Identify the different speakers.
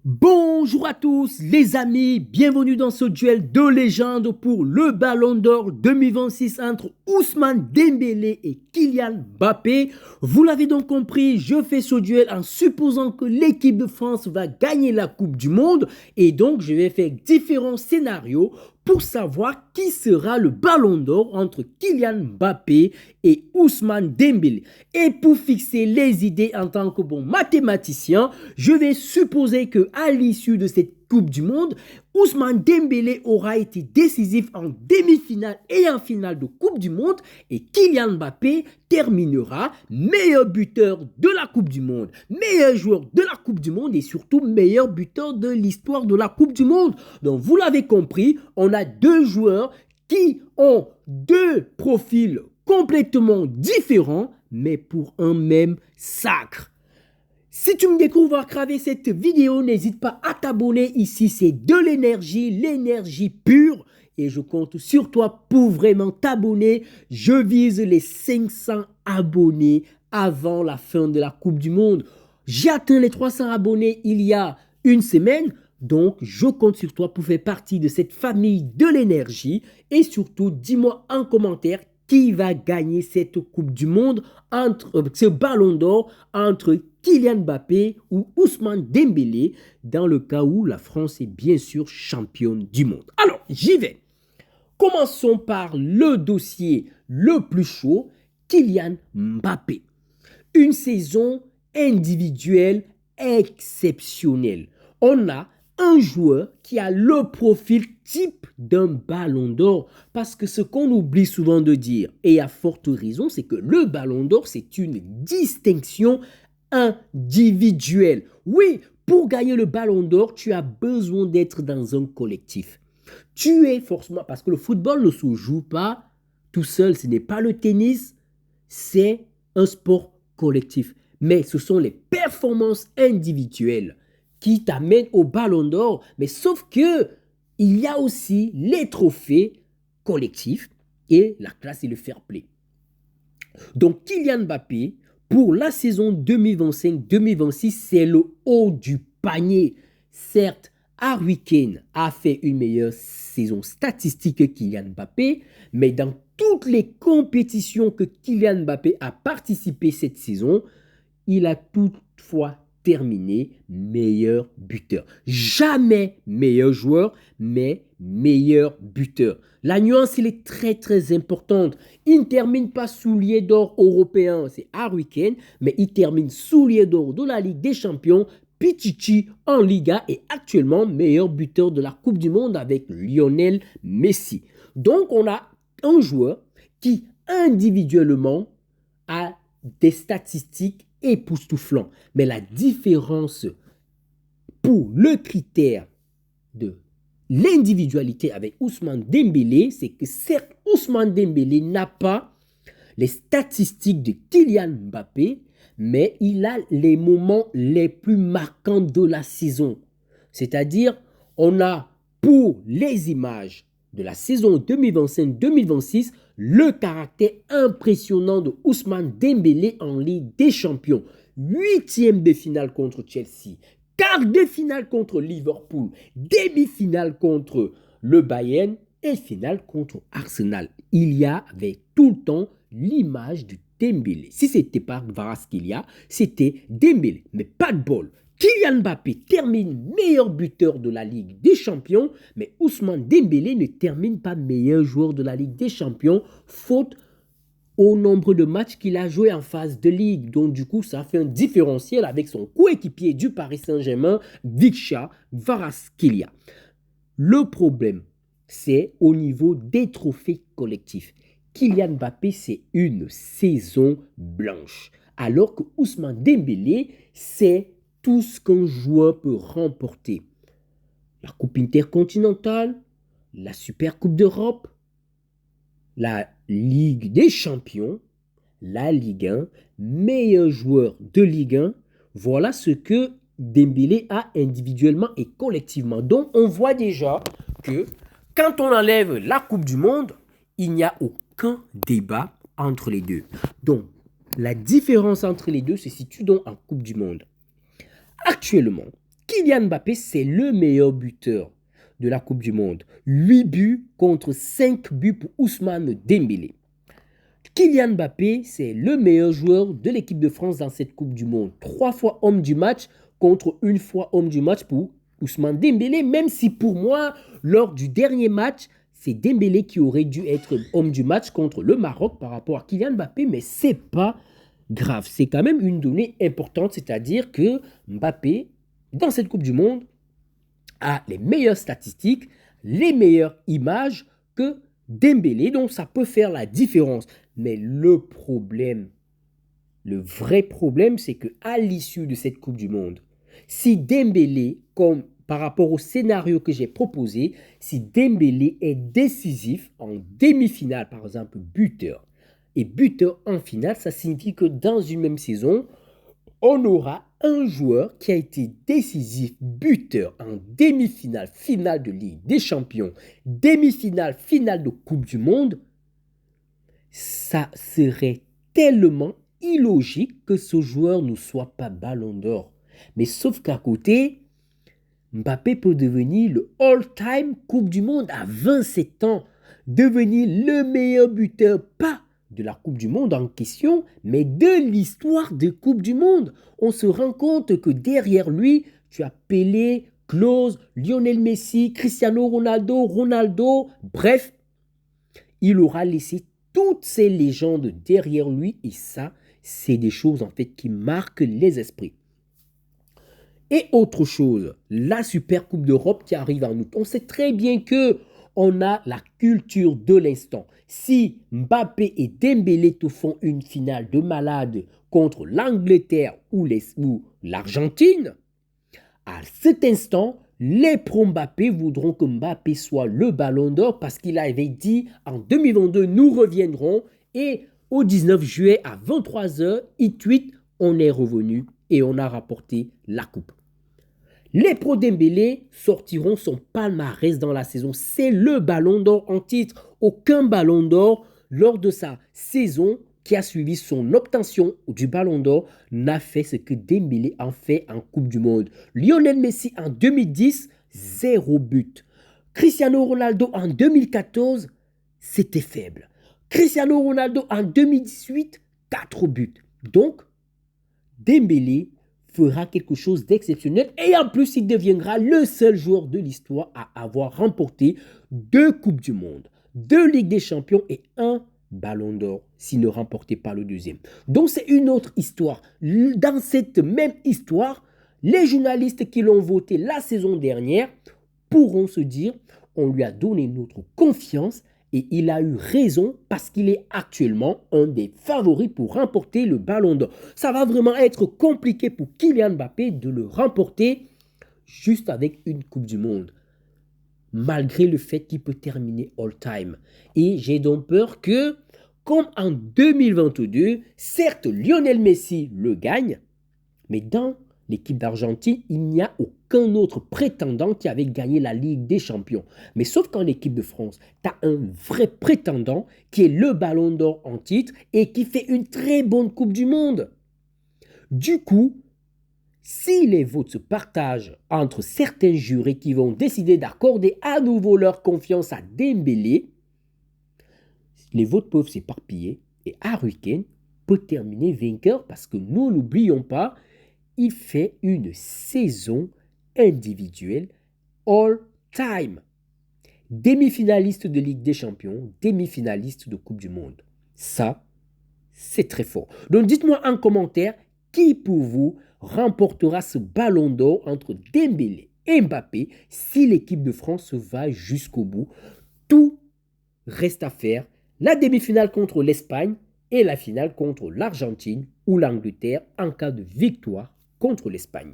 Speaker 1: Bonjour à tous les amis, bienvenue dans ce duel de légende pour le Ballon d'Or 2026 entre Ousmane Dembélé et Kylian Mbappé. Vous l'avez donc compris, je fais ce duel en supposant que l'équipe de France va gagner la Coupe du Monde et donc je vais faire différents scénarios pour savoir qui sera le Ballon d'Or entre Kylian Mbappé et Ousmane Dembélé. Et pour fixer les idées en tant que bon mathématicien, je vais supposer que à l'issue de cette Coupe du Monde, Ousmane Dembélé aura été décisif en demi-finale et en finale de Coupe du Monde et Kylian Mbappé terminera meilleur buteur de la Coupe du Monde, meilleur joueur de la Coupe du Monde et surtout meilleur buteur de l'histoire de la Coupe du Monde. Donc vous l'avez compris, on a deux joueurs qui ont deux profils complètement différents mais pour un même sacre. Si tu me découvres à travers cette vidéo, n'hésite pas à t'abonner. Ici, c'est de l'énergie pure. Et je compte sur toi pour vraiment t'abonner. Je vise les 500 abonnés avant la fin de la Coupe du Monde. J'ai atteint les 300 abonnés il y a une semaine. Donc, je compte sur toi pour faire partie de cette famille de l'énergie. Et surtout, dis-moi en commentaire qui va gagner cette Coupe du Monde, ce Ballon d'Or entre Kylian Mbappé ou Ousmane Dembélé, dans le cas où la France est bien sûr championne du monde. Alors, j'y vais. Commençons par le dossier le plus chaud, Kylian Mbappé. Une saison individuelle exceptionnelle. On a un joueur qui a le profil type d'un ballon d'or. Parce que ce qu'on oublie souvent de dire, et à forte raison, c'est que le ballon d'or, c'est une distinction individuelle. Oui, pour gagner le ballon d'or, tu as besoin d'être dans un collectif. Tu es forcément, parce que le football ne se joue pas tout seul, ce n'est pas le tennis, c'est un sport collectif. Mais ce sont les performances individuelles qui t'amènent au ballon d'or. Mais sauf que il y a aussi les trophées collectifs et la classe et le fair play. Donc Kylian Mbappé, pour la saison 2025-2026, c'est le haut du panier. Certes, Harry Kane a fait une meilleure saison statistique que Kylian Mbappé, mais dans toutes les compétitions que Kylian Mbappé a participé cette saison, il a toutefois terminé meilleur buteur. Jamais meilleur joueur, mais meilleur buteur. La nuance, elle est très très importante. Il ne termine pas soulier d'or européen, c'est Harry Kane, mais il termine soulier d'or de la Ligue des Champions, Pichichi en Liga et actuellement meilleur buteur de la Coupe du Monde avec Lionel Messi. Donc on a un joueur qui individuellement a des statistiques époustouflantes. Mais la différence pour le critère de l'individualité avec Ousmane Dembélé, c'est que certes, Ousmane Dembélé n'a pas les statistiques de Kylian Mbappé, mais il a les moments les plus marquants de la saison. C'est-à-dire, on a pour les images de la saison 2025-2026 le caractère impressionnant de Ousmane Dembélé en Ligue des Champions. 8e de finale contre Chelsea, quart de finale contre Liverpool, demi-finale contre le Bayern et finale contre Arsenal. Il y avait tout le temps l'image du Dembélé. Si c'était pas Kvaratskhelia, c'était Dembélé. Mais pas de bol. Kylian Mbappé termine meilleur buteur de la Ligue des Champions, mais Ousmane Dembélé ne termine pas meilleur joueur de la Ligue des Champions, faute au nombre de matchs qu'il a joué en phase de ligue. Donc du coup, ça fait un différentiel avec son coéquipier du Paris Saint-Germain, Vicha Kvaratskhelia. Le problème, c'est au niveau des trophées collectifs. Kylian Mbappé, c'est une saison blanche. Alors que Ousmane Dembélé, c'est tout ce qu'un joueur peut remporter. La Coupe intercontinentale, la Super Coupe d'Europe, la Ligue des Champions, la Ligue 1, meilleur joueur de Ligue 1. Voilà ce que Dembélé a individuellement et collectivement. Donc, on voit déjà que quand on enlève la Coupe du Monde, il n'y a aucun débat entre les deux. Donc, la différence entre les deux se situe donc en Coupe du Monde. Actuellement, Kylian Mbappé, c'est le meilleur buteur de la Coupe du Monde. 8 buts contre 5 buts pour Ousmane Dembélé. Kylian Mbappé, c'est le meilleur joueur de l'équipe de France dans cette Coupe du Monde. 3 fois homme du match contre 1 fois homme du match pour Ousmane Dembélé, même si pour moi, lors du dernier match, c'est Dembélé qui aurait dû être homme du match contre le Maroc par rapport à Kylian Mbappé, mais c'est pas grave. C'est quand même une donnée importante, c'est-à-dire que Mbappé, dans cette Coupe du Monde, a les meilleures statistiques, les meilleures images que Dembélé, donc ça peut faire la différence. Mais le problème, le vrai problème, c'est qu'à l'issue de cette Coupe du Monde, si Dembélé, comme par rapport au scénario que j'ai proposé, si Dembélé est décisif en demi-finale, par exemple buteur, et buteur en finale, ça signifie que dans une même saison, on aura un joueur qui a été décisif buteur en demi-finale, finale de Ligue des Champions, demi-finale, finale de Coupe du Monde. Ça serait tellement illogique que ce joueur ne soit pas Ballon d'Or. Mais sauf qu'à côté, Mbappé peut devenir le all-time Coupe du Monde à 27 ans, devenir le meilleur buteur, pas de la Coupe du Monde en question, mais de l'histoire de Coupe du Monde. On se rend compte que derrière lui, tu as Pelé, Klose, Lionel Messi, Cristiano Ronaldo, bref, il aura laissé toutes ces légendes derrière lui et ça, c'est des choses en fait qui marquent les esprits. Et autre chose, la Super Coupe d'Europe qui arrive en août. On sait très bien que on a la culture de l'instant. Si Mbappé et Dembélé te font une finale de malade contre l'Angleterre ou l'Argentine, à cet instant, les pro-Mbappé voudront que Mbappé soit le Ballon d'Or parce qu'il avait dit en 2022, nous reviendrons et au 19 juillet à 23h, hit tweet, on est revenu et on a rapporté la coupe. Les pro Dembélé sortiront son palmarès dans la saison. C'est le Ballon d'Or en titre. Aucun Ballon d'Or lors de sa saison qui a suivi son obtention du Ballon d'Or n'a fait ce que Dembélé en fait en Coupe du Monde. Lionel Messi en 2010, 0 but. Cristiano Ronaldo en 2014, c'était faible. Cristiano Ronaldo en 2018, 4 buts. Donc, Dembélé fera quelque chose d'exceptionnel et en plus il deviendra le seul joueur de l'histoire à avoir remporté 2 Coupes du Monde, 2 Ligues des Champions et 1 Ballon d'Or s'il ne remportait pas le deuxième. Donc c'est une autre histoire. Dans cette même histoire, les journalistes qui l'ont voté la saison dernière pourront se dire on lui a donné notre confiance et il a eu raison parce qu'il est actuellement un des favoris pour remporter le Ballon d'Or. Ça va vraiment être compliqué pour Kylian Mbappé de le remporter juste avec une Coupe du Monde, malgré le fait qu'il peut terminer all-time. Et j'ai donc peur que, comme en 2022, certes Lionel Messi le gagne, mais dans l'équipe d'Argentine, il n'y a aucun autre prétendant qui avait gagné la Ligue des Champions. Mais sauf qu'en équipe de France, tu as un vrai prétendant qui est le Ballon d'Or en titre et qui fait une très bonne Coupe du Monde. Du coup, si les votes se partagent entre certains jurés qui vont décider d'accorder à nouveau leur confiance à Dembélé, les votes peuvent s'éparpiller et Harry Kane peut terminer vainqueur parce que nous n'oublions pas, il fait une saison individuelle all-time. Demi-finaliste de Ligue des Champions, demi-finaliste de Coupe du Monde. Ça, c'est très fort. Donc dites-moi en commentaire qui pour vous remportera ce Ballon d'Or entre Dembélé et Mbappé si l'équipe de France va jusqu'au bout. Tout reste à faire. La demi-finale contre l'Espagne et la finale contre l'Argentine ou l'Angleterre en cas de victoire contre l'Espagne.